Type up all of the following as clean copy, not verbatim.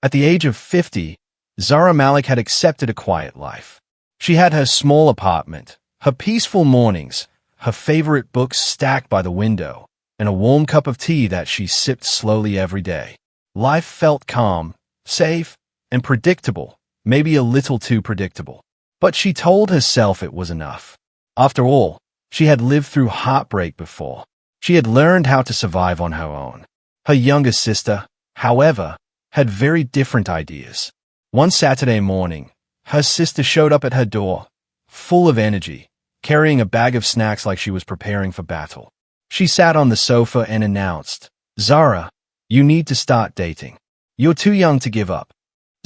At the age of 50, Zara Malik had accepted a quiet life. She had her small apartment, her peaceful mornings, her favorite books stacked by the window, and a warm cup of tea that she sipped slowly every day. Life felt calm, safe, and predictable, maybe a little too predictable. But she told herself it was enough. After all, she had lived through heartbreak before. She had learned how to survive on her own. Her younger sister, however, had very different ideas. One Saturday morning, her sister showed up at her door, full of energy, carrying a bag of snacks like she was preparing for battle. She sat on the sofa and announced, "Zara, you need to start dating. You're too young to give up."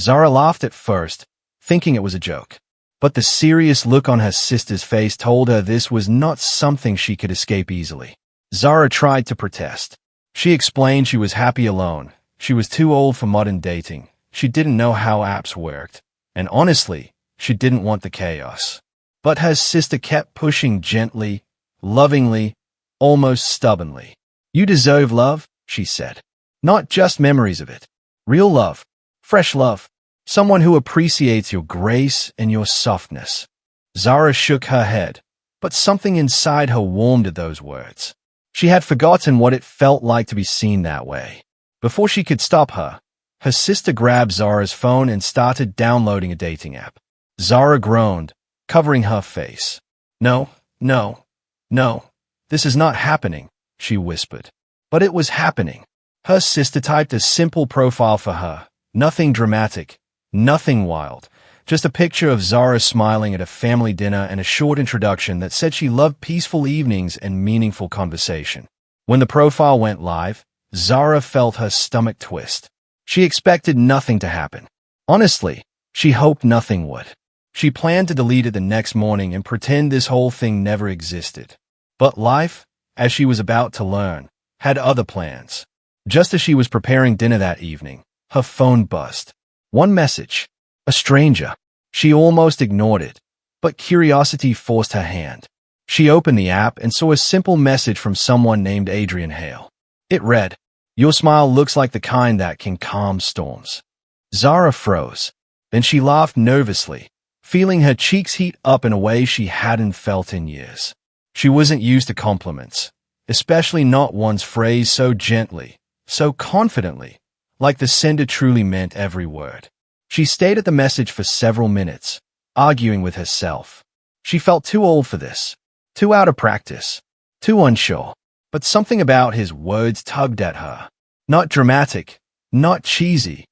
Zara laughed at first, thinking it was a joke. But the serious look on her sister's face told her this was not something she could escape easily. Zara tried to protest. She explained she was happy alone. She was too old for modern dating. She didn't know how apps worked. And honestly, she didn't want the chaos. But her sister kept pushing gently, lovingly, almost stubbornly. "You deserve love," she said. "Not just memories of it. Real love. Fresh love. Someone who appreciates your grace and your softness." Zara shook her head, but something inside her warmed at those words. She had forgotten what it felt like to be seen that way. Before she could stop her, her sister grabbed Zara's phone and started downloading a dating app. Zara groaned, covering her face. No, this is not happening," she whispered. But it was happening. Her sister typed a simple profile for her. Nothing dramatic, nothing wild. Just a picture of Zara smiling at a family dinner and a short introduction that said she loved peaceful evenings and meaningful conversation. When the profile went live, Zara felt her stomach twist. She expected nothing to happen. Honestly, she hoped nothing would. She planned to delete it the next morning and pretend this whole thing never existed. But life, as she was about to learn, had other plans. Just as she was preparing dinner that evening, her phone buzzed. One message. A stranger. She almost ignored it, but curiosity forced her hand. She opened the app and saw a simple message from someone named Adrian Hale. It read, "Your smile looks like the kind that can calm storms." Zara froze. Then she laughed nervously, feeling her cheeks heat up in a way she hadn't felt in years. She wasn't used to compliments, especially not ones phrased so gently, so confidently, like the sender truly meant every word. She stayed at the message for several minutes, arguing with herself. She felt too old for this, too out of practice, too unsure. But something about his words tugged at her. Not dramatic, not cheesy,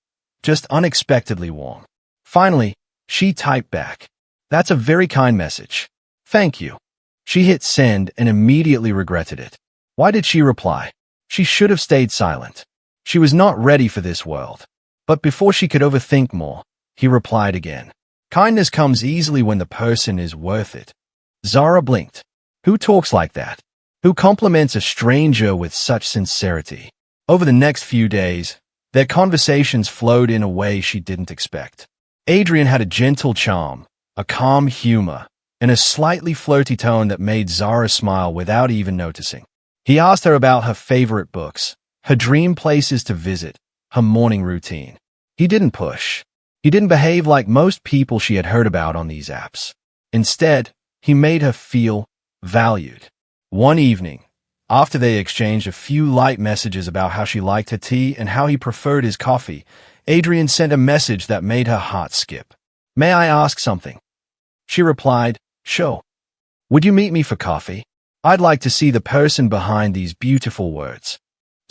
just unexpectedly warm. Finally, she typed back, "That's a very kind message. Thank you." She hit send and immediately regretted it. Why did she reply? She should have stayed silent. She was not ready for this world. But before she could overthink more, he replied again. "Kindness comes easily when the person is worth it." Zara blinked. Who talks like that? Who compliments a stranger with such sincerity? Over the next few days, their conversations flowed in a way she didn't expect. Adrian had a gentle charm, a calm humor, and a slightly flirty tone that made Zara smile without even noticing. He asked her about her favorite books, her dream places to visit, her morning routine. He didn't push. He didn't behave like most people she had heard about on these apps. Instead, he made her feel valued. One evening, after they exchanged a few light messages about how she liked her tea and how he preferred his coffee, Adrian sent a message that made her heart skip. "May I ask something?" She replied, "Sure. Would you meet me for coffee? I'd like to see the person behind these beautiful words."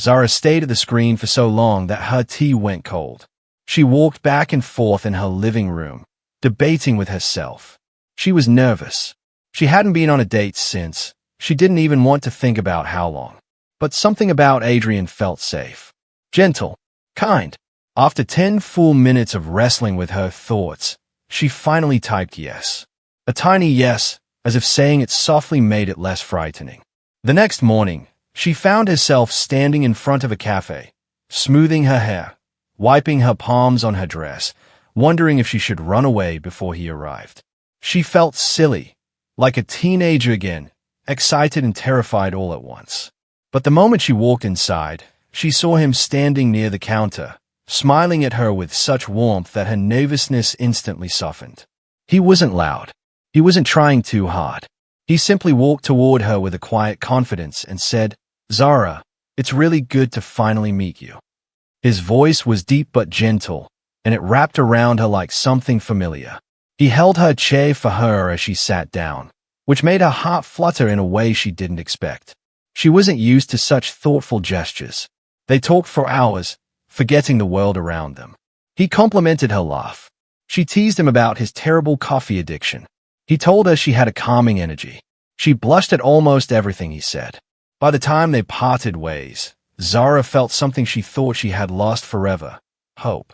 Zara stayed at the screen for so long that her tea went cold. She walked back and forth in her living room, debating with herself. She was nervous. She hadn't been on a date since. She didn't even want to think about how long. But something about Adrian felt safe. Gentle. Kind. After 10 full minutes of wrestling with her thoughts, she finally typed yes. A tiny yes, as if saying it softly made it less frightening. The next morning, she found herself standing in front of a cafe, smoothing her hair, wiping her palms on her dress, wondering if she should run away before he arrived. She felt silly, like a teenager again, excited and terrified all at once. But the moment she walked inside, she saw him standing near the counter, smiling at her with such warmth that her nervousness instantly softened. He wasn't loud. He wasn't trying too hard. He simply walked toward her with a quiet confidence and said, "Zara, it's really good to finally meet you." His voice was deep but gentle, and it wrapped around her like something familiar. He held her chair for her as she sat down, which made her heart flutter in a way she didn't expect. She wasn't used to such thoughtful gestures. They talked for hours, forgetting the world around them. He complimented her laugh. She teased him about his terrible coffee addiction. He told her she had a calming energy. She blushed at almost everything he said. By the time they parted ways, Zara felt something she thought she had lost forever: hope.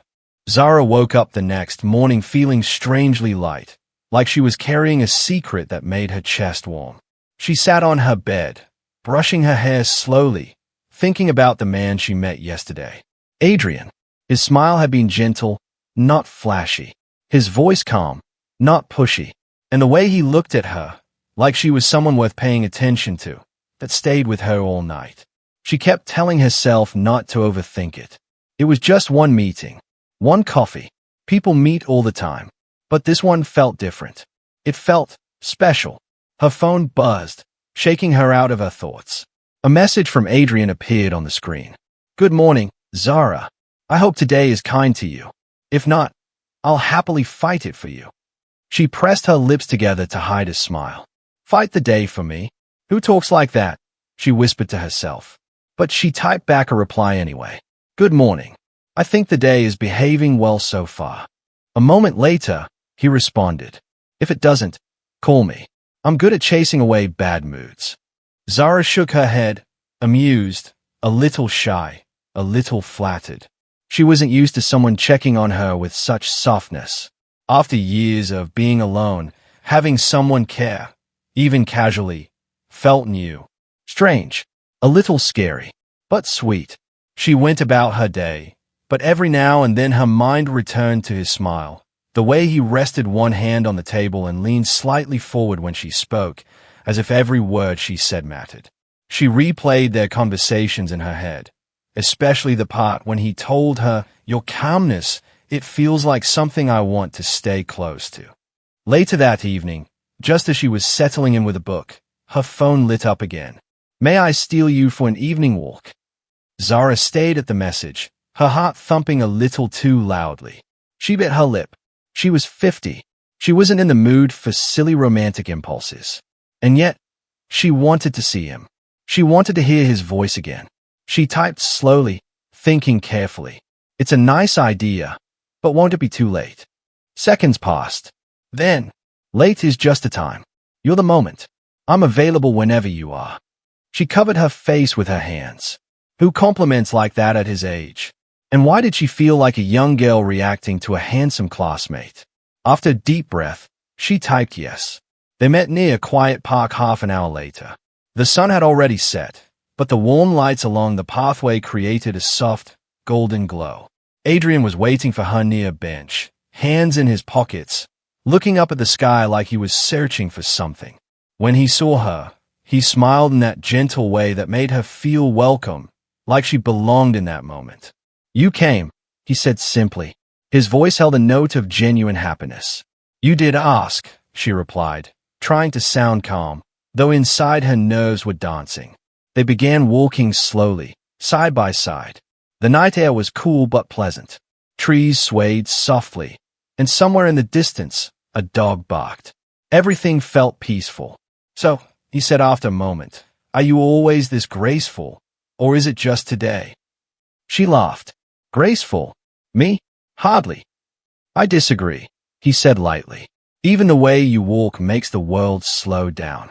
Zara woke up the next morning feeling strangely light, like she was carrying a secret that made her chest warm. She sat on her bed, brushing her hair slowly, thinking about the man she met yesterday. Adrian. His smile had been gentle, not flashy. His voice calm, not pushy. And the way he looked at her, like she was someone worth paying attention to, that stayed with her all night. She kept telling herself not to overthink it. It was just one meeting, one coffee. People meet all the time. But this one felt different. It felt special. Her phone buzzed, shaking her out of her thoughts. A message from Adrian appeared on the screen. "Good morning, Zara. I hope today is kind to you. If not, I'll happily fight it for you." She pressed her lips together to hide a smile. "Fight the day for me? Who talks like that?" she whispered to herself. But she typed back a reply anyway. "Good morning. I think the day is behaving well so far." A moment later, he responded, "If it doesn't, call me. I'm good at chasing away bad moods." Zara shook her head, amused, a little shy, a little flattered. She wasn't used to someone checking on her with such softness. After years of being alone, having someone care, even casually, felt new. Strange, a little scary, but sweet. She went about her day, but every now and then her mind returned to his smile, the way he rested one hand on the table and leaned slightly forward when she spoke, as if every word she said mattered. She replayed their conversations in her head, especially the part when he told her, "Your calmness, it feels like something I want to stay close to." Later that evening, just as she was settling in with a book, her phone lit up again. "May I steal you for an evening walk?" Zara stayed at the message, her heart thumping a little too loudly. She bit her lip. She was 50. She wasn't in the mood for silly romantic impulses. And yet, she wanted to see him. She wanted to hear his voice again. She typed slowly, thinking carefully. "It's a nice idea, but won't it be too late?" Seconds passed. Then, "Late is just a time. You're the moment. I'm available whenever you are." She covered her face with her hands. Who compliments like that at his age? And why did she feel like a young girl reacting to a handsome classmate? After a deep breath, she typed yes. They met near a quiet park half an hour later. The sun had already set, but the warm lights along the pathway created a soft, golden glow. Adrian was waiting for her near a bench, hands in his pockets, looking up at the sky like he was searching for something. When he saw her, he smiled in that gentle way that made her feel welcome, like she belonged in that moment. "You came," he said simply. His voice held a note of genuine happiness. "You did ask," she replied, trying to sound calm, though inside her nerves were dancing. They began walking slowly, side by side. The night air was cool but pleasant. Trees swayed softly, and somewhere in the distance, a dog barked. Everything felt peaceful. "So," he said after a moment, "are you always this graceful, or is it just today?" She laughed. "Graceful? Me? Hardly." "I disagree," he said lightly. "Even the way you walk makes the world slow down."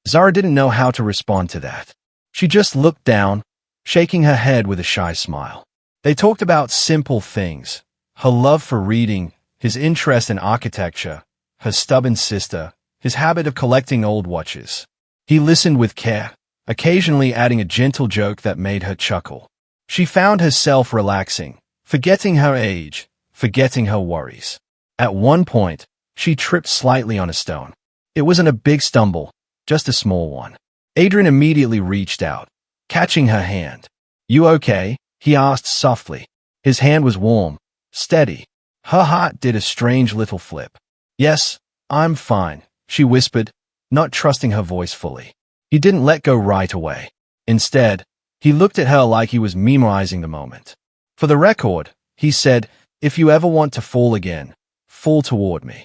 Zara didn't know how to respond to that. She just looked down, shaking her head with a shy smile. They talked about simple things: her love for reading, his interest in architecture, her stubborn sister, his habit of collecting old watches. He listened with care, occasionally adding a gentle joke that made her chuckle. She found herself relaxing, forgetting her age, forgetting her worries. At one point, she tripped slightly on a stone. It wasn't a big stumble, just a small one. Adrian immediately reached out, catching her hand. "You okay?" he asked softly. His hand was warm, steady. Her heart did a strange little flip. "Yes, I'm fine," she whispered, not trusting her voice fully. He didn't let go right away. Instead, he looked at her like he was memorizing the moment. "For the record," he said, "if you ever want to fall again, fall toward me."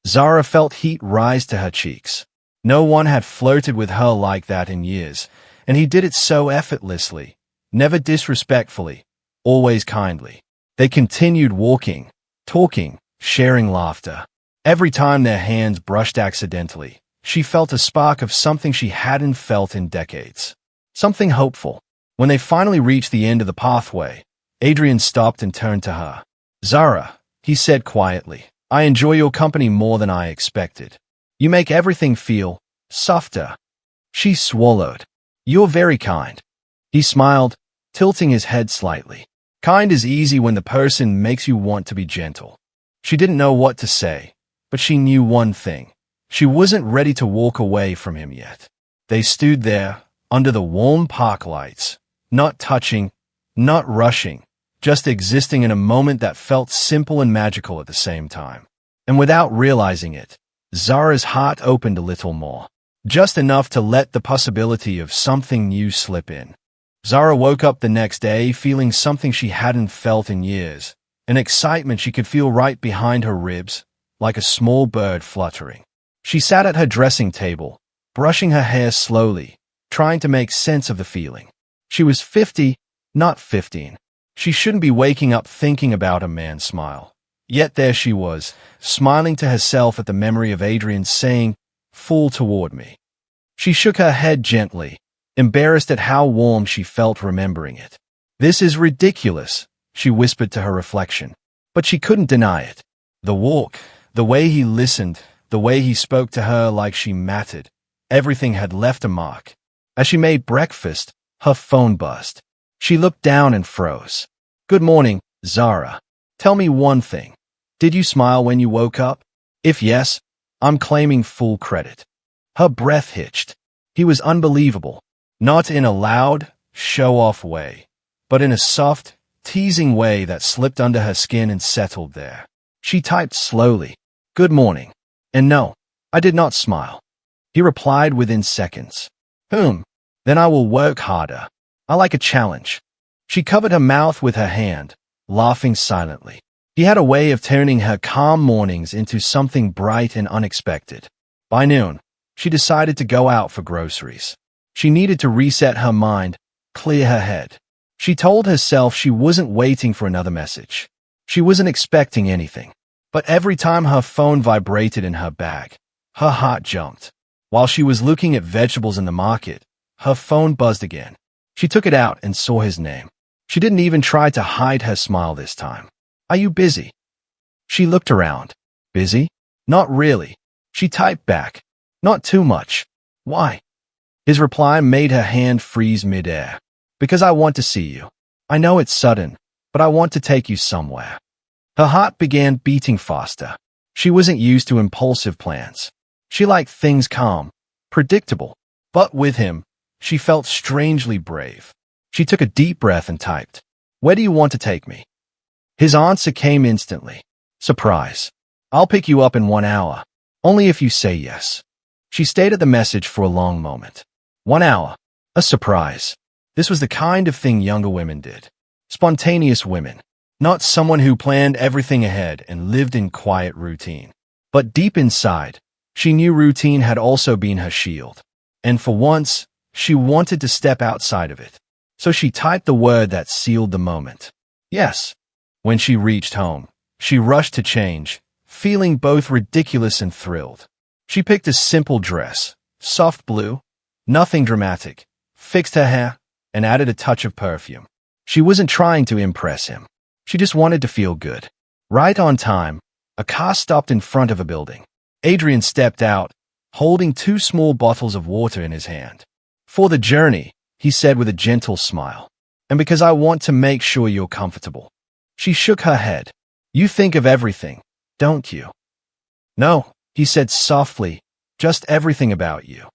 Zara felt heat rise to her cheeks. No one had flirted with her like that in years, and he did it so effortlessly, never disrespectfully, always kindly. They continued walking, talking, sharing laughter. Every time their hands brushed accidentally, she felt a spark of something she hadn't felt in decades. Something hopeful. When they finally reached the end of the pathway, Adrian stopped and turned to her. "Zara," he said quietly, "I enjoy your company more than I expected. You make everything feel softer." She swallowed. "You're very kind." He smiled, tilting his head slightly. Kind is easy when the person makes you want to be gentle. She didn't know what to say, but she knew one thing. She wasn't ready to walk away from him yet. They stood there, under the warm park lights, not touching, not rushing, just existing in a moment that felt simple and magical at the same time. And without realizing it, Zara's heart opened a little more, just enough to let the possibility of something new slip in. Zara woke up the next day feeling something she hadn't felt in years, an excitement she could feel right behind her ribs, like a small bird fluttering. She sat at her dressing table, brushing her hair slowly, trying to make sense of the feeling. She was 50, not 15. She shouldn't be waking up thinking about a man's smile. Yet there she was, smiling to herself at the memory of Adrian saying, "Fall toward me." She shook her head gently, embarrassed at how warm she felt remembering it. "This is ridiculous," she whispered to her reflection. But she couldn't deny it. The walk, the way he listened, the way he spoke to her like she mattered, everything had left a mark. As she made breakfast, her phone buzzed. She looked down and froze. "Good morning, Zara. Tell me one thing. Did you smile when you woke up? If yes, I'm claiming full credit." Her breath hitched. He was unbelievable, not in a loud, show-off way, but in a soft, teasing way that slipped under her skin and settled there. She typed slowly, "Good morning." And no, I did not smile. He replied within seconds. Then I will work harder. I like a challenge." She covered her mouth with her hand, laughing silently. He had a way of turning her calm mornings into something bright and unexpected. By noon, she decided to go out for groceries. She needed to reset her mind, clear her head. She told herself she wasn't waiting for another message. She wasn't expecting anything. But every time her phone vibrated in her bag, her heart jumped. While she was looking at vegetables in the market, her phone buzzed again. She took it out and saw his name. She didn't even try to hide her smile this time. "Are you busy?" She looked around. "Busy? Not really." She typed back. "Not too much." "Why?" His reply made her hand freeze midair. "Because I want to see you. I know it's sudden, but I want to take you somewhere." Her heart began beating faster. She wasn't used to impulsive plans. She liked things calm, predictable. But with him, she felt strangely brave. She took a deep breath and typed, "Where do you want to take me?" His answer came instantly. "Surprise. I'll pick you up in 1 hour. Only if you say yes." She stayed at the message for a long moment. 1 hour. A surprise. This was the kind of thing younger women did. Spontaneous women. Not someone who planned everything ahead and lived in quiet routine. But deep inside, she knew routine had also been her shield. And for once, she wanted to step outside of it. So she typed the word that sealed the moment. "Yes." When she reached home, she rushed to change, feeling both ridiculous and thrilled. She picked a simple dress, soft blue, nothing dramatic, fixed her hair, and added a touch of perfume. She wasn't trying to impress him. She just wanted to feel good. Right on time, a car stopped in front of a building. Adrian stepped out, holding 2 small bottles of water in his hand. "For the journey," he said with a gentle smile. "And because I want to make sure you're comfortable." She shook her head. "You think of everything, don't you?" "No," he said softly, "just everything about you."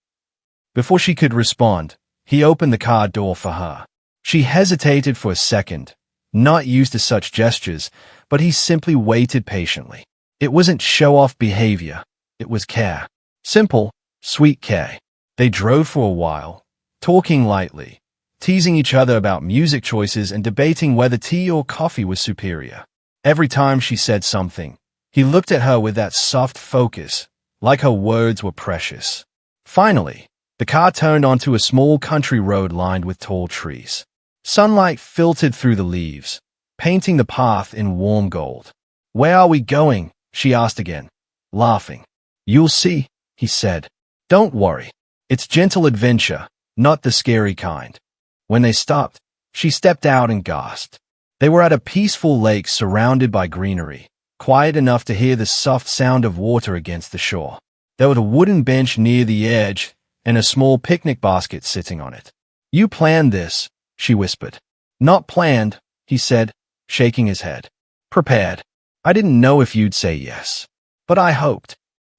Before she could respond, he opened the car door for her. She hesitated for a second, not used to such gestures, but he simply waited patiently. It wasn't show-off behavior. It was care. Simple, sweet care. They drove for a while, talking lightly, teasing each other about music choices and debating whether tea or coffee was superior. Every time she said something, he looked at her with that soft focus, like her words were precious. Finally, the car turned onto a small country road lined with tall trees. Sunlight filtered through the leaves, painting the path in warm gold. "Where are we going?" she asked again, laughing. "You'll see," he said. "Don't worry. It's gentle adventure, not the scary kind." When they stopped, she stepped out and gasped. They were at a peaceful lake surrounded by greenery, quiet enough to hear the soft sound of water against the shore. There was a wooden bench near the edge and a small picnic basket sitting on it. "You planned this," she whispered. "Not planned," he said, shaking his head. "Prepared. I didn't know if you'd say yes, but I hoped."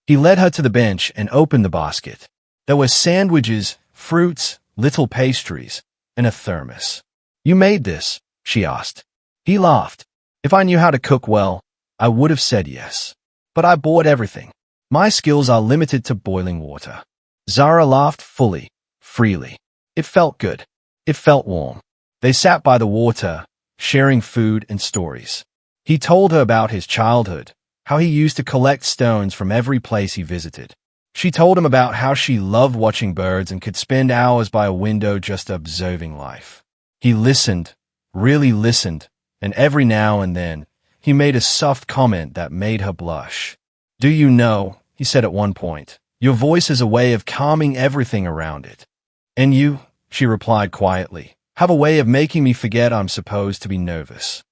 He led her to the bench and opened the basket. There were sandwiches, fruits, little pastries, and a thermos. "You made this?" she asked. He laughed. "If I knew how to cook well, I would have said yes. But I bought everything. My skills are limited to boiling water." Zara laughed fully, freely. It felt good. It felt warm. They sat by the water, sharing food and stories. He told her about his childhood, how he used to collect stones from every place he visited. She told him about how she loved watching birds and could spend hours by a window just observing life. He listened, really listened, and every now and then, he made a soft comment that made her blush. "Do you know," he said at one point, "your voice is a way of calming everything around it." "And you," she replied quietly, "have a way of making me forget I'm supposed to be nervous."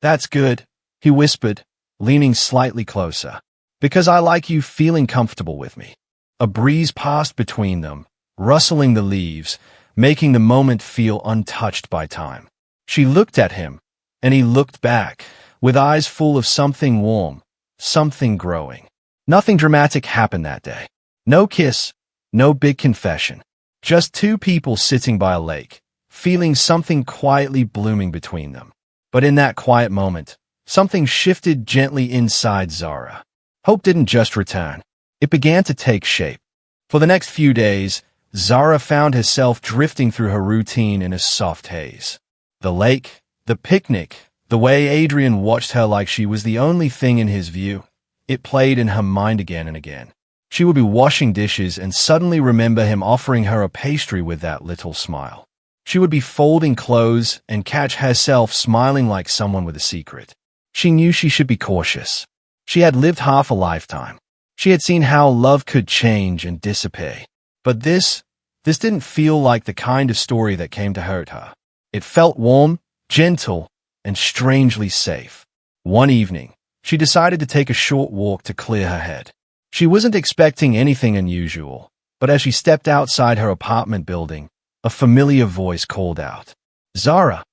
"That's good," he whispered, leaning slightly closer, "because I like you feeling comfortable with me." A breeze passed between them, rustling the leaves, making the moment feel untouched by time. She looked at him, and he looked back, with eyes full of something warm, something growing. Nothing dramatic happened that day. No kiss, no big confession. Just two people sitting by a lake, feeling something quietly blooming between them. But in that quiet moment, something shifted gently inside Zara. Hope didn't just return. It began to take shape. For the next few days, Zara found herself drifting through her routine in a soft haze. The lake, the picnic, the way Adrian watched her like she was the only thing in his view, it played in her mind again and again. She would be washing dishes and suddenly remember him offering her a pastry with that little smile. She would be folding clothes and catch herself smiling like someone with a secret. She knew she should be cautious. She had lived half a lifetime. She had seen how love could change and dissipate. But this didn't feel like the kind of story that came to hurt her. It felt warm, gentle, and strangely safe. One evening, she decided to take a short walk to clear her head. She wasn't expecting anything unusual, but as she stepped outside her apartment building, a familiar voice called out, "Zara."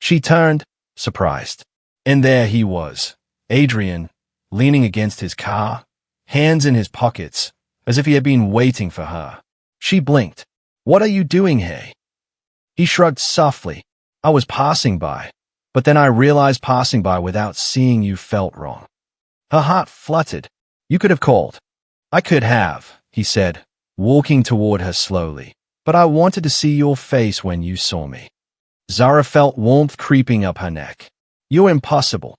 She turned, surprised. And there he was, Adrian, leaning against his car, hands in his pockets, as if he had been waiting for her. She blinked. "What are you doing here?" He shrugged softly. "I was passing by, but then I realized passing by without seeing you felt wrong." Her heart fluttered. "You could have called." "I could have," he said, walking toward her slowly, "but I wanted to see your face when you saw me." Zara felt warmth creeping up her neck. "You're impossible."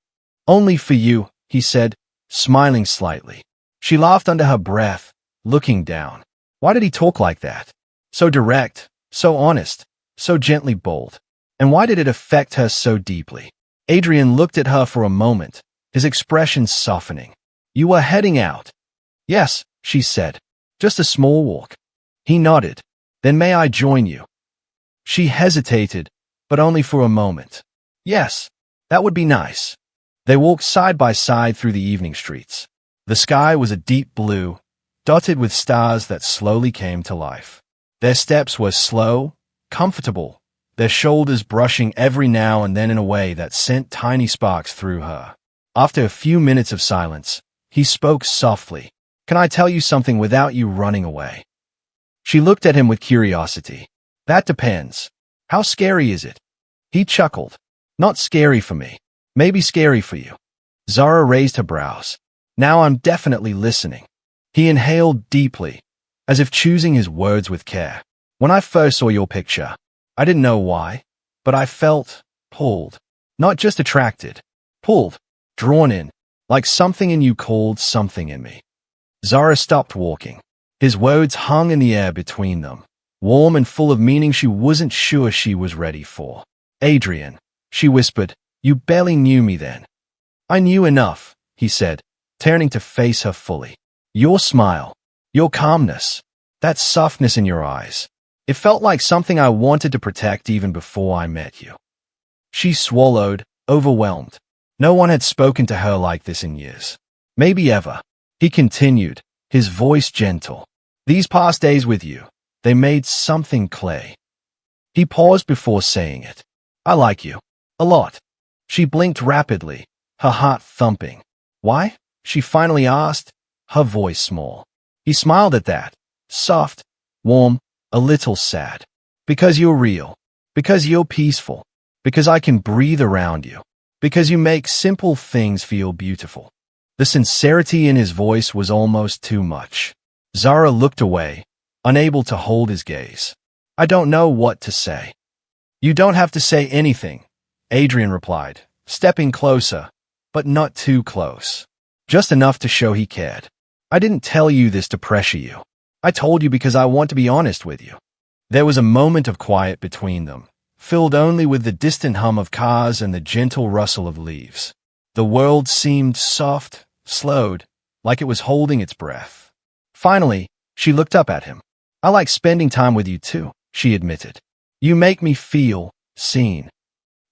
"Only for you," he said, smiling slightly. She laughed under her breath, looking down. Why did he talk like that? So direct, so honest, so gently bold. And why did it affect her so deeply? Adrian looked at her for a moment, his expression softening. "You were heading out." "Yes," she said. "Just a small walk." He nodded. "Then may I join you?" She hesitated, but only for a moment. "Yes, that would be nice." They walked side by side through the evening streets. The sky was a deep blue, dotted with stars that slowly came to life. Their steps were slow, comfortable, their shoulders brushing every now and then in a way that sent tiny sparks through her. After a few minutes of silence, he spoke softly. "Can I tell you something without you running away?" She looked at him with curiosity. "That depends. How scary is it?" He chuckled. Not scary for me. Maybe scary for you. Zara raised her brows. Now I'm definitely listening. He inhaled deeply, as if choosing his words with care. When I first saw your picture, I didn't know why, but I felt pulled. Not just attracted. Pulled. Drawn in. Like something in you called something in me. Zara stopped walking. His words hung in the air between them, warm and full of meaning she wasn't sure she was ready for. Adrian, she whispered, you barely knew me then. I knew enough, he said, turning to face her fully. Your smile, your calmness, that softness in your eyes. It felt like something I wanted to protect even before I met you. She swallowed, overwhelmed. No one had spoken to her like this in years. Maybe ever. He continued, his voice gentle. These past days with you, they made something clear. He paused before saying it. I like you. A lot. She blinked rapidly, her heart thumping. Why? She finally asked, her voice small. He smiled at that. Soft, warm, a little sad. Because you're real. Because you're peaceful. Because I can breathe around you. Because you make simple things feel beautiful. The sincerity in his voice was almost too much. Zara looked away, unable to hold his gaze. I don't know what to say. You don't have to say anything, Adrian replied, stepping closer, but not too close. Just enough to show he cared. I didn't tell you this to pressure you. I told you because I want to be honest with you. There was a moment of quiet between them, filled only with the distant hum of cars and the gentle rustle of leaves. The world seemed soft, slowed, like it was holding its breath. Finally, she looked up at him. I like spending time with you too, she admitted. You make me feel seen.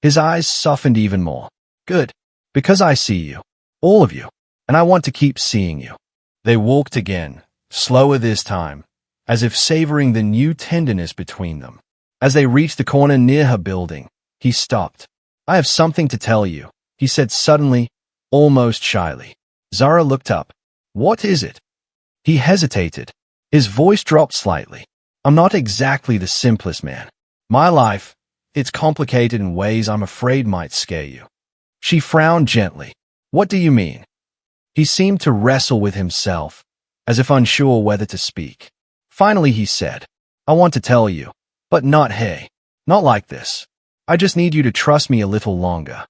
His eyes softened even more. Good, because I see you, all of you, and I want to keep seeing you. They walked again, slower this time, as if savoring the new tenderness between them. As they reached the corner near her building, he stopped. I have something to tell you, he said suddenly, almost shyly. Zara looked up. What is it? He hesitated. His voice dropped slightly. I'm not exactly the simplest man. My life, it's complicated in ways I'm afraid might scare you. She frowned gently. What do you mean? He seemed to wrestle with himself, as if unsure whether to speak. Finally he said, I want to tell you, but not hey, not like this. I just need you to trust me a little longer.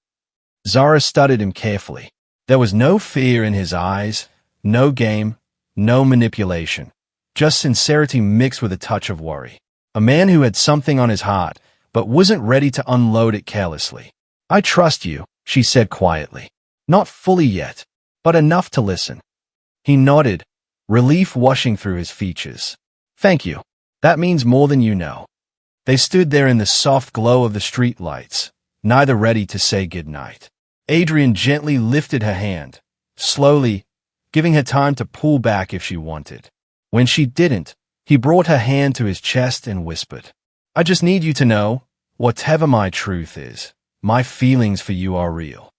Zara studied him carefully. There was no fear in his eyes, no game, no manipulation, just sincerity mixed with a touch of worry. A man who had something on his heart, but wasn't ready to unload it carelessly. I trust you, she said quietly. Not fully yet, but enough to listen. He nodded, relief washing through his features. Thank you. That means more than you know. They stood there in the soft glow of the street lights, neither ready to say goodnight. Adrian gently lifted her hand, slowly, giving her time to pull back if she wanted. When she didn't, he brought her hand to his chest and whispered, I just need you to know, whatever my truth is, my feelings for you are real.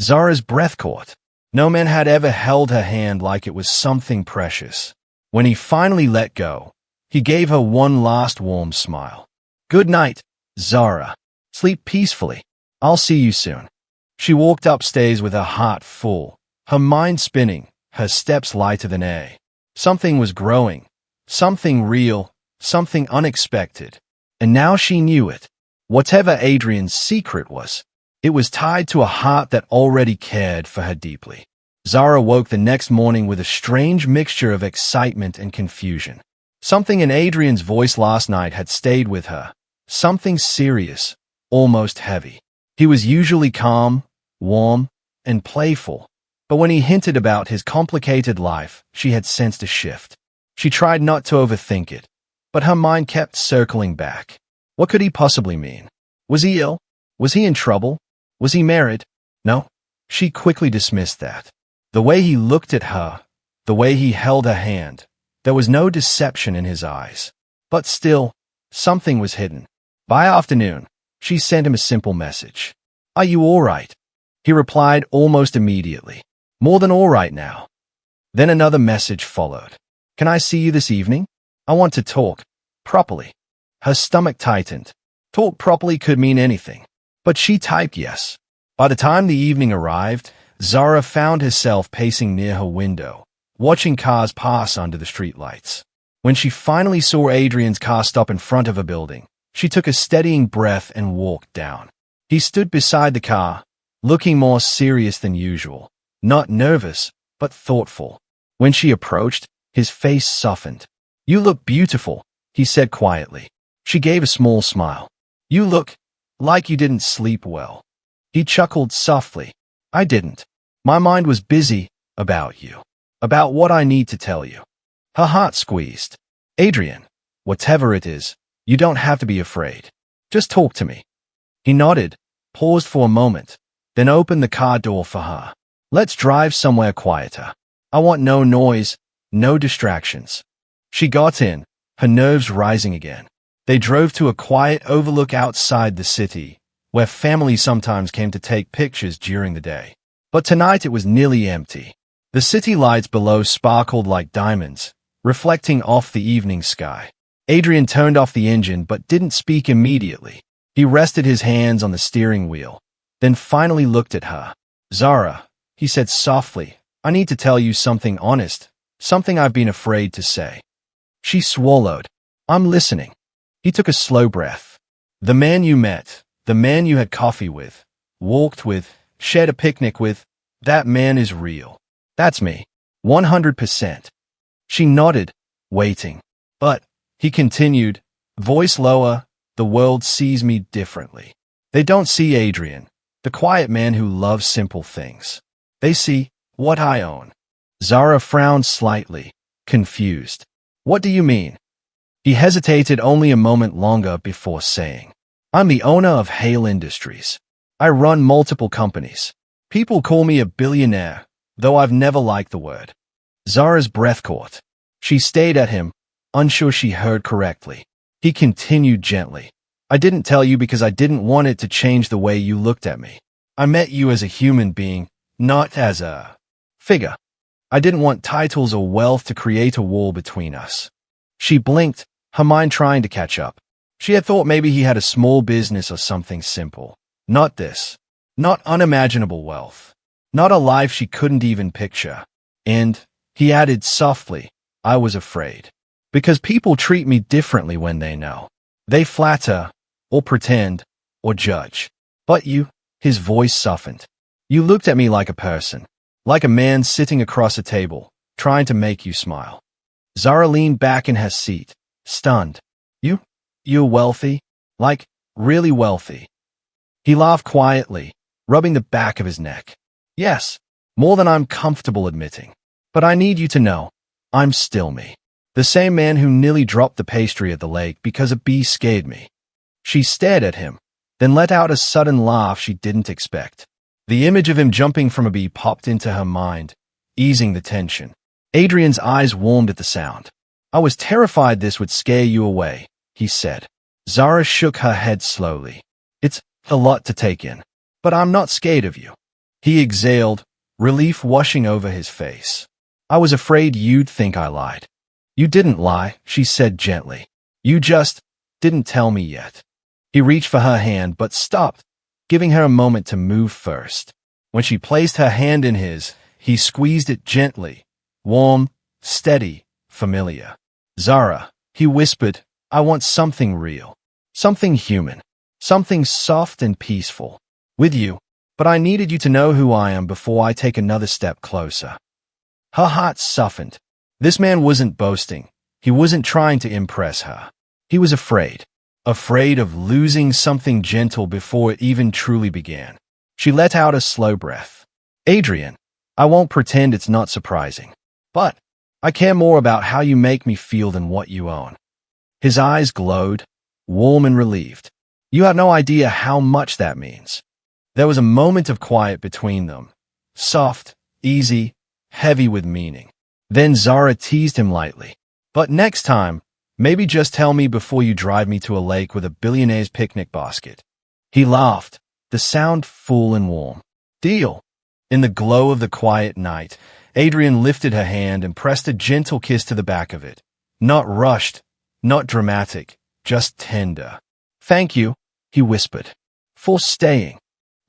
Zara's breath caught. No man had ever held her hand like it was something precious. When he finally let go, he gave her one last warm smile. Good night, Zara. Sleep peacefully. I'll see you soon. She walked upstairs with her heart full, her mind spinning, her steps lighter than air. Something was growing, something real, something unexpected. And now she knew it. Whatever Adrian's secret was, it was tied to a heart that already cared for her deeply. Zara woke the next morning with a strange mixture of excitement and confusion. Something in Adrian's voice last night had stayed with her. Something serious, almost heavy. He was usually calm, warm, and playful, but when he hinted about his complicated life, she had sensed a shift. She tried not to overthink it, but her mind kept circling back. What could he possibly mean? Was he ill? Was he in trouble? Was he married? No, she quickly dismissed that. The way he looked at her, the way he held her hand, there was no deception in his eyes. But still, something was hidden. By afternoon, she sent him a simple message. Are you all right? He replied almost immediately. More than all right now. Then another message followed. Can I see you this evening? I want to talk. Properly. Her stomach tightened. Talk properly could mean anything. But she typed yes. By the time the evening arrived, Zara found herself pacing near her window, watching cars pass under the streetlights. When she finally saw Adrian's car stop in front of a building, she took a steadying breath and walked down. He stood beside the car, looking more serious than usual, not nervous, but thoughtful. When she approached, his face softened. "You look beautiful," he said quietly. She gave a small smile. "You look like you didn't sleep well." He chuckled softly. "I didn't. My mind was busy about you, about what I need to tell you." Her heart squeezed. "Adrian, whatever it is, you don't have to be afraid. Just talk to me." He nodded, paused for a moment, then opened the car door for her. "Let's drive somewhere quieter. I want no noise, no distractions." She got in, her nerves rising again. They drove to a quiet overlook outside the city, where families sometimes came to take pictures during the day. But tonight it was nearly empty. The city lights below sparkled like diamonds, reflecting off the evening sky. Adrian turned off the engine but didn't speak immediately. He rested his hands on the steering wheel, then finally looked at her. "Zara," he said softly, "I need to tell you something honest, something I've been afraid to say." She swallowed. "I'm listening." He took a slow breath. "The man you met, the man you had coffee with, walked with, shared a picnic with, that man is real. That's me. 100%. She nodded, waiting. "But," he continued, voice lower, "the world sees me differently. They don't see Adrian, the quiet man who loves simple things. They see what I own." Zara frowned slightly, confused. "What do you mean?" He hesitated only a moment longer before saying, "I'm the owner of Hale Industries. I run multiple companies. People call me a billionaire, though I've never liked the word." Zara's breath caught. She stayed at him, unsure she heard correctly. He continued gently, "I didn't tell you because I didn't want it to change the way you looked at me. I met you as a human being, not as a figure. I didn't want titles or wealth to create a wall between us." She blinked, her mind trying to catch up. She had thought maybe he had a small business or something simple. Not this. Not unimaginable wealth. Not a life she couldn't even picture. And, he added softly, "I was afraid. Because people treat me differently when they know. They flatter, or pretend, or judge. But you," his voice softened. "You looked at me like a person. Like a man sitting across a table, trying to make you smile." Zara leaned back in her seat, stunned. You're wealthy? Like, really wealthy?" He laughed quietly, rubbing the back of his neck. "Yes, more than I'm comfortable admitting. But I need you to know, I'm still me. The same man who nearly dropped the pastry at the lake because a bee scared me." She stared at him, then let out a sudden laugh she didn't expect. The image of him jumping from a bee popped into her mind, easing the tension. Adrian's eyes warmed at the sound. "I was terrified this would scare you away," he said. Zara shook her head slowly. "It's a lot to take in. But I'm not scared of you." He exhaled, relief washing over his face. "I was afraid you'd think I lied." "You didn't lie," she said gently. "You just didn't tell me yet." He reached for her hand but stopped, giving her a moment to move first. When she placed her hand in his, he squeezed it gently, warm, steady, familiar. "Zara," he whispered, "I want something real, something human, something soft and peaceful. With you, but I needed you to know who I am before I take another step closer." Her heart softened. This man wasn't boasting. He wasn't trying to impress her. He was afraid. Afraid of losing something gentle before it even truly began. She let out a slow breath. "Adrian, I won't pretend it's not surprising. But I care more about how you make me feel than what you own." His eyes glowed, warm and relieved. "You have no idea how much that means." There was a moment of quiet between them. Soft, easy, heavy with meaning. Then Zara teased him lightly. "But next time, maybe just tell me before you drive me to a lake with a billionaire's picnic basket." He laughed, the sound full and warm. "Deal." In the glow of the quiet night, Adrian lifted her hand and pressed a gentle kiss to the back of it. Not rushed, not dramatic, just tender. "Thank you," he whispered. for staying.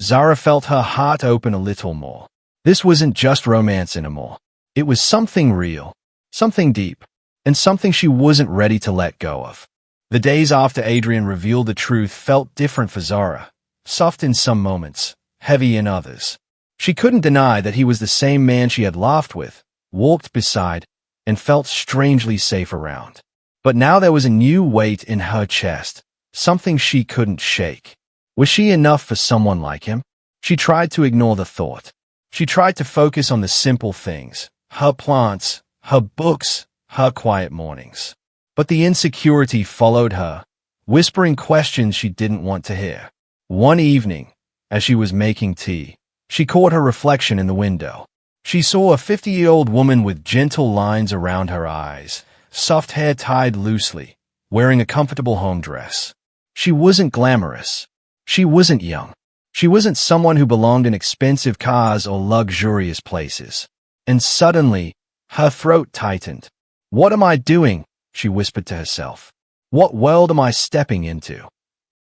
Zara felt her heart open a little more. This wasn't just romance anymore. It was something real, something deep, and something she wasn't ready to let go of. The days after Adrian revealed the truth felt different for Zara, soft in some moments, heavy in others. She couldn't deny that he was the same man she had laughed with, walked beside, and felt strangely safe around. But now there was a new weight in her chest, something she couldn't shake. Was she enough for someone like him? She tried to ignore the thought. She tried to focus on the simple things, her plants, her books, her quiet mornings. But the insecurity followed her, whispering questions she didn't want to hear. One evening, as she was making tea, she caught her reflection in the window. She saw a 50-year-old woman with gentle lines around her eyes, soft hair tied loosely, wearing a comfortable home dress. She wasn't glamorous. She wasn't young. She wasn't someone who belonged in expensive cars or luxurious places. And suddenly, her throat tightened. "What am I doing?" she whispered to herself. "What world am I stepping into?"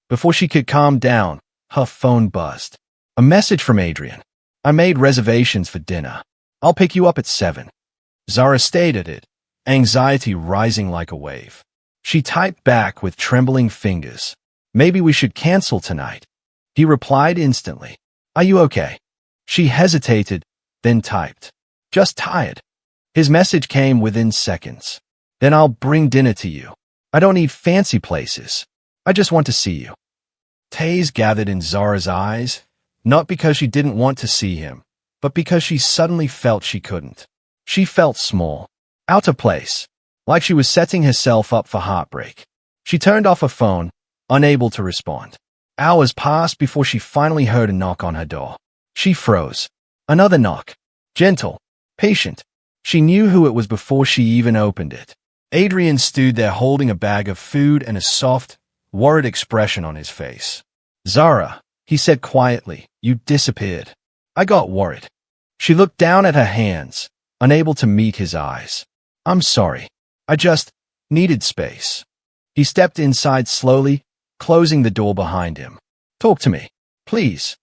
Before she could calm down, her phone buzzed. A message from Adrian. "I made reservations for dinner. I'll pick you up at 7. Zara stayed at it, anxiety rising like a wave. She typed back with trembling fingers. "Maybe we should cancel tonight." He replied instantly. "Are you okay?" She hesitated, then typed, "Just tired." His message came within seconds. "Then I'll bring dinner to you. I don't need fancy places. I just want to see you." Tears gathered in Zara's eyes, not because she didn't want to see him, but because she suddenly felt she couldn't. She felt small, out of place, like she was setting herself up for heartbreak. She turned off her phone, unable to respond. Hours passed before she finally heard a knock on her door. She froze. Another knock. Gentle, patient. She knew who it was before she even opened it. Adrian stood there holding a bag of food and a soft, worried expression on his face. "Zara," he said quietly, "you disappeared. I got worried." She looked down at her hands, unable to meet his eyes. "I'm sorry. I just needed space." He stepped inside slowly, closing the door behind him. "Talk to me, please."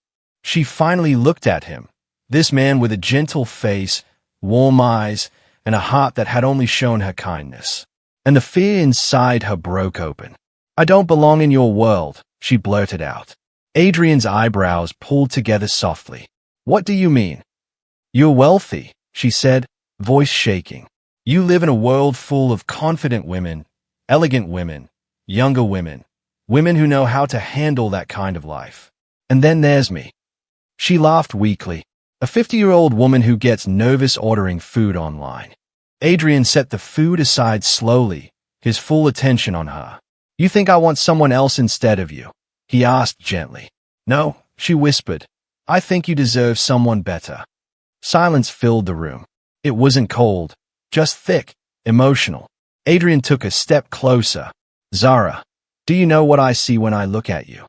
She finally looked at him, this man with a gentle face, warm eyes, and a heart that had only shown her kindness. And the fear inside her broke open. "I don't belong in your world," she blurted out. Adrian's eyebrows pulled together softly. "What do you mean?" "You're wealthy," she said, voice shaking. "You live in a world full of confident women, elegant women, younger women, women who know how to handle that kind of life. And then there's me." She laughed weakly, a 50-year-old woman who gets nervous ordering food online. Adrian set the food aside slowly, his full attention on her. "You think I want someone else instead of you?" he asked gently. "No," she whispered. "I think you deserve someone better." Silence filled the room. It wasn't cold, just thick, emotional. Adrian took a step closer. "Zara, do you know what I see when I look at you?"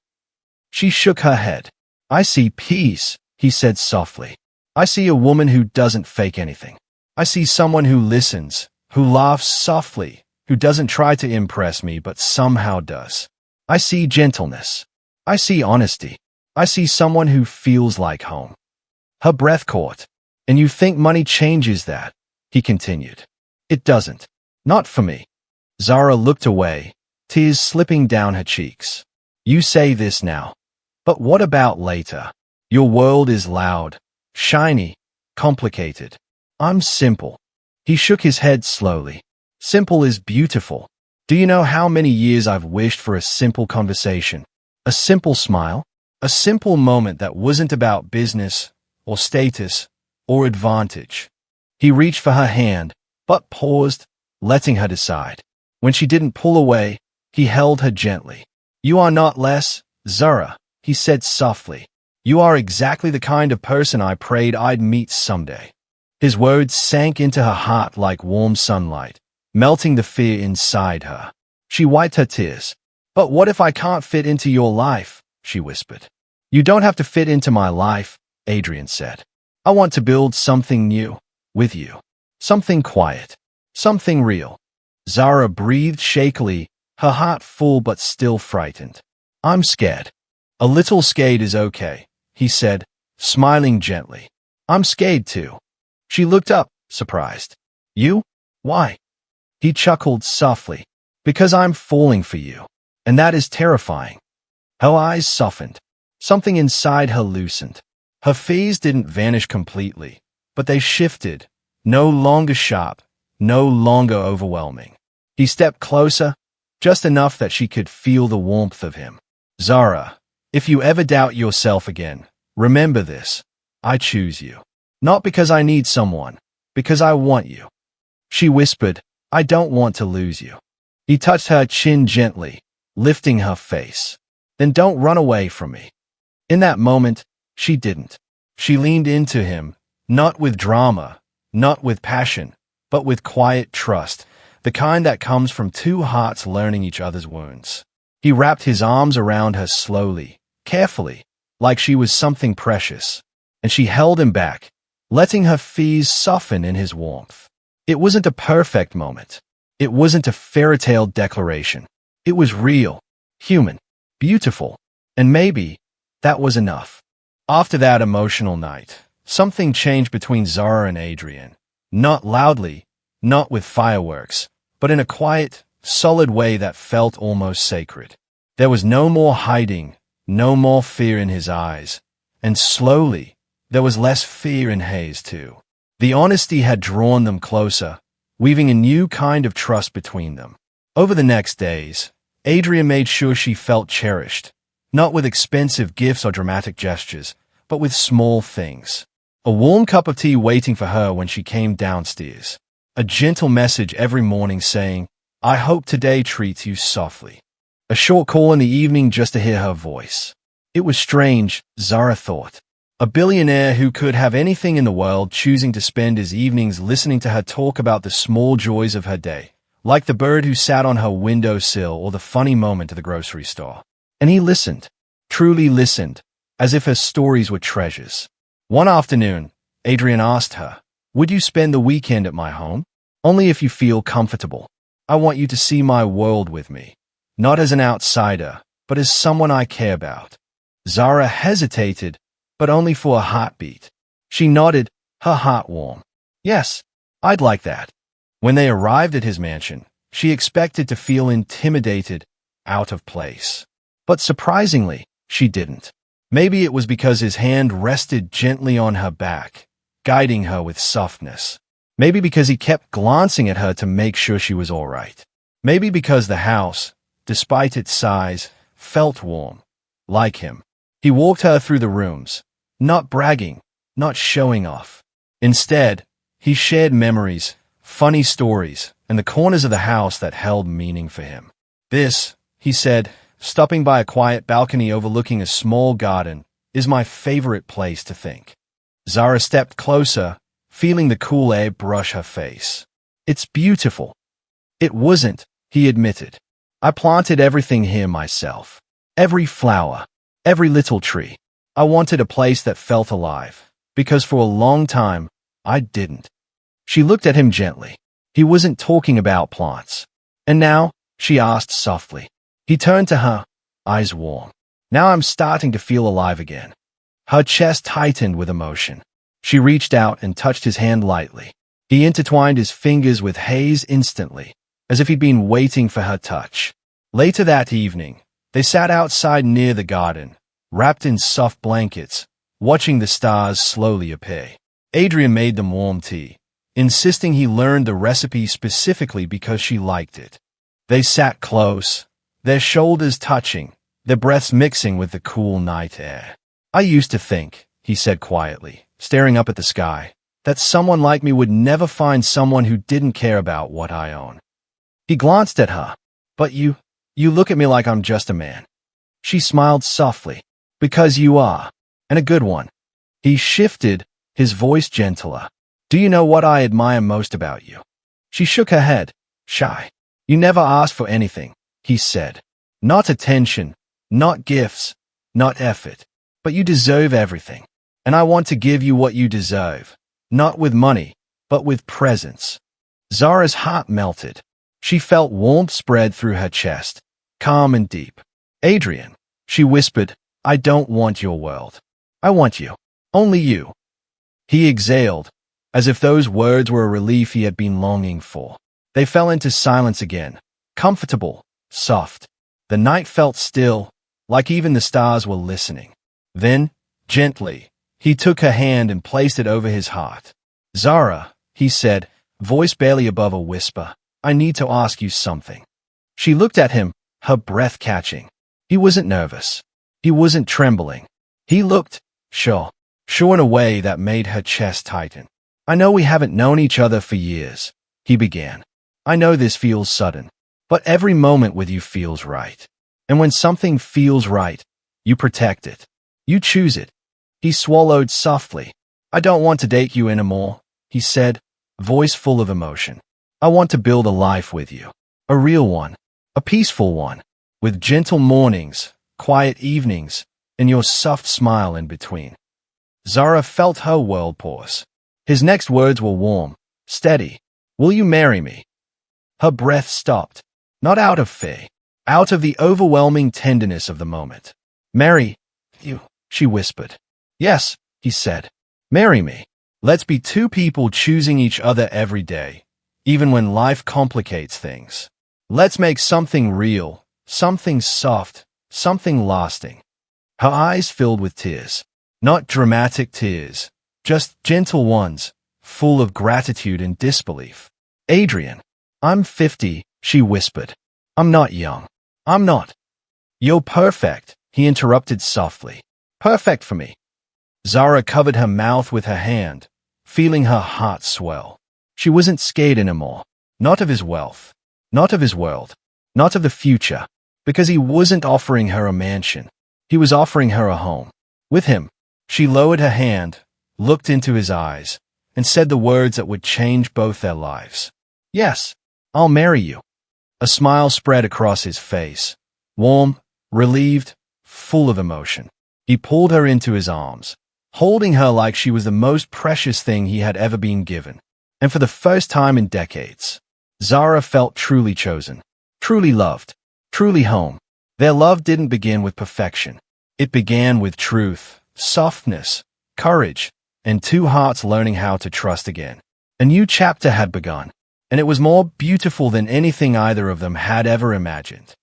She shook her head. "I see peace," he said softly. "I see a woman who doesn't fake anything. I see someone who listens, who laughs softly, who doesn't try to impress me but somehow does. I see gentleness. I see honesty. I see someone who feels like home." Her breath caught. "And you think money changes that?" he continued. "It doesn't. Not for me." Zara looked away, tears slipping down her cheeks. "You say this now. But what about later? Your world is loud, shiny, complicated. I'm simple." He shook his head slowly. "Simple is beautiful. Do you know how many years I've wished for a simple conversation? A simple smile? A simple moment that wasn't about business, or status, or advantage." He reached for her hand, but paused, letting her decide. When she didn't pull away, he held her gently. "You are not less, Zara," he said softly. "You are exactly the kind of person I prayed I'd meet someday." His words sank into her heart like warm sunlight, melting the fear inside her. She wiped her tears. "But what if I can't fit into your life?" she whispered. "You don't have to fit into my life," Adrian said. "I want to build something new, with you. Something quiet. Something real." Zara breathed shakily, her heart full but still frightened. "I'm scared." A little scared is okay, he said, smiling gently. I'm scared too. She looked up, surprised. You? Why? He chuckled softly. Because I'm falling for you. And that is terrifying. Her eyes softened. Something inside her loosened. Her fears didn't vanish completely, but they shifted, no longer sharp, no longer overwhelming. He stepped closer, just enough that she could feel the warmth of him. Zara, if you ever doubt yourself again, remember this. I choose you. Not because I need someone, because I want you. She whispered, I don't want to lose you. He touched her chin gently, lifting her face. Then don't run away from me. In that moment, she didn't. She leaned into him, not with drama, not with passion, but with quiet trust, the kind that comes from two hearts learning each other's wounds. He wrapped his arms around her slowly, carefully, like she was something precious, and she held him back, letting her fears soften in his warmth. It wasn't a perfect moment. It wasn't a fairy tale declaration. It was real, human, beautiful, and maybe that was enough. After that emotional night, something changed between Zara and Adrian. Not loudly, not with fireworks, but in a quiet, solid way that felt almost sacred. There was no more hiding, no more fear in his eyes, and slowly, there was less fear in Hayes too. The honesty had drawn them closer, weaving a new kind of trust between them. Over the next days, Adrian made sure she felt cherished, not with expensive gifts or dramatic gestures, but with small things. A warm cup of tea waiting for her when she came downstairs. A gentle message every morning saying, I hope today treats you softly. A short call in the evening just to hear her voice. It was strange, Zara thought. A billionaire who could have anything in the world choosing to spend his evenings listening to her talk about the small joys of her day, like the bird who sat on her windowsill or the funny moment at the grocery store. And he listened, truly listened, as if her stories were treasures. One afternoon, Adrian asked her, would you spend the weekend at my home? Only if you feel comfortable. I want you to see my world with me, not as an outsider, but as someone I care about. Zara hesitated, but only for a heartbeat. She nodded, her heart warm. Yes, I'd like that. When they arrived at his mansion, she expected to feel intimidated, out of place. But surprisingly, she didn't. Maybe it was because his hand rested gently on her back, guiding her with softness. Maybe because he kept glancing at her to make sure she was all right. Maybe because the house, despite its size, felt warm, like him. He walked her through the rooms, not bragging, not showing off. Instead, he shared memories, funny stories, and the corners of the house that held meaning for him. This, he said, stopping by a quiet balcony overlooking a small garden, is my favorite place to think. Zara stepped closer, feeling the cool air brush her face. It's beautiful. It wasn't, he admitted. I planted everything here myself. Every flower, every little tree. I wanted a place that felt alive, because for a long time, I didn't. She looked at him gently. He wasn't talking about plants. And now, she asked softly. He turned to her, eyes warm. Now I'm starting to feel alive again. Her chest tightened with emotion. She reached out and touched his hand lightly. He intertwined his fingers with Hayes instantly, as if he'd been waiting for her touch. Later that evening, they sat outside near the garden, wrapped in soft blankets, watching the stars slowly appear. Adrian made them warm tea, insisting he learned the recipe specifically because she liked it. They sat close, their shoulders touching, their breaths mixing with the cool night air. I used to think, he said quietly, staring up at the sky, that someone like me would never find someone who didn't care about what I own. He glanced at her. But you look at me like I'm just a man. She smiled softly. Because you are. And a good one. He shifted, his voice gentler. Do you know what I admire most about you? She shook her head, shy. You never asked for anything, he said. Not attention, not gifts, not effort. But you deserve everything. And I want to give you what you deserve. Not with money, but with presence. Zara's heart melted. She felt warmth spread through her chest, calm and deep. Adrian, she whispered, I don't want your world. I want you. Only you. He exhaled, as if those words were a relief he had been longing for. They fell into silence again, comfortable, soft. The night felt still, like even the stars were listening. Then, gently, he took her hand and placed it over his heart. Zara, he said, voice barely above a whisper, I need to ask you something. She looked at him, her breath catching. He wasn't nervous. He wasn't trembling. He looked, sure in a way that made her chest tighten. I know we haven't known each other for years, he began. I know this feels sudden, but every moment with you feels right. And when something feels right, you protect it. You choose it. He swallowed softly. I don't want to date you anymore, he said, voice full of emotion. I want to build a life with you. A real one. A peaceful one. With gentle mornings, quiet evenings, and your soft smile in between. Zara felt her world pause. His next words were warm, steady. Will you marry me? Her breath stopped. Not out of fear. Out of the overwhelming tenderness of the moment. Marry you, she whispered. Yes, he said. Marry me. Let's be two people choosing each other every day, even when life complicates things. Let's make something real, something soft, something lasting. Her eyes filled with tears. Not dramatic tears, just gentle ones, full of gratitude and disbelief. Adrian, I'm 50, she whispered. I'm not young. I'm not. You're perfect, he interrupted softly. Perfect for me. Zara covered her mouth with her hand, feeling her heart swell. She wasn't scared anymore. Not of his wealth. Not of his world. Not of the future. Because he wasn't offering her a mansion. He was offering her a home. With him, she lowered her hand, looked into his eyes, and said the words that would change both their lives. Yes, I'll marry you. A smile spread across his face. Warm, relieved, full of emotion. He pulled her into his arms, holding her like she was the most precious thing he had ever been given. And for the first time in decades, Zara felt truly chosen, truly loved, truly home. Their love didn't begin with perfection. It began with truth, softness, courage, and two hearts learning how to trust again. A new chapter had begun, and it was more beautiful than anything either of them had ever imagined.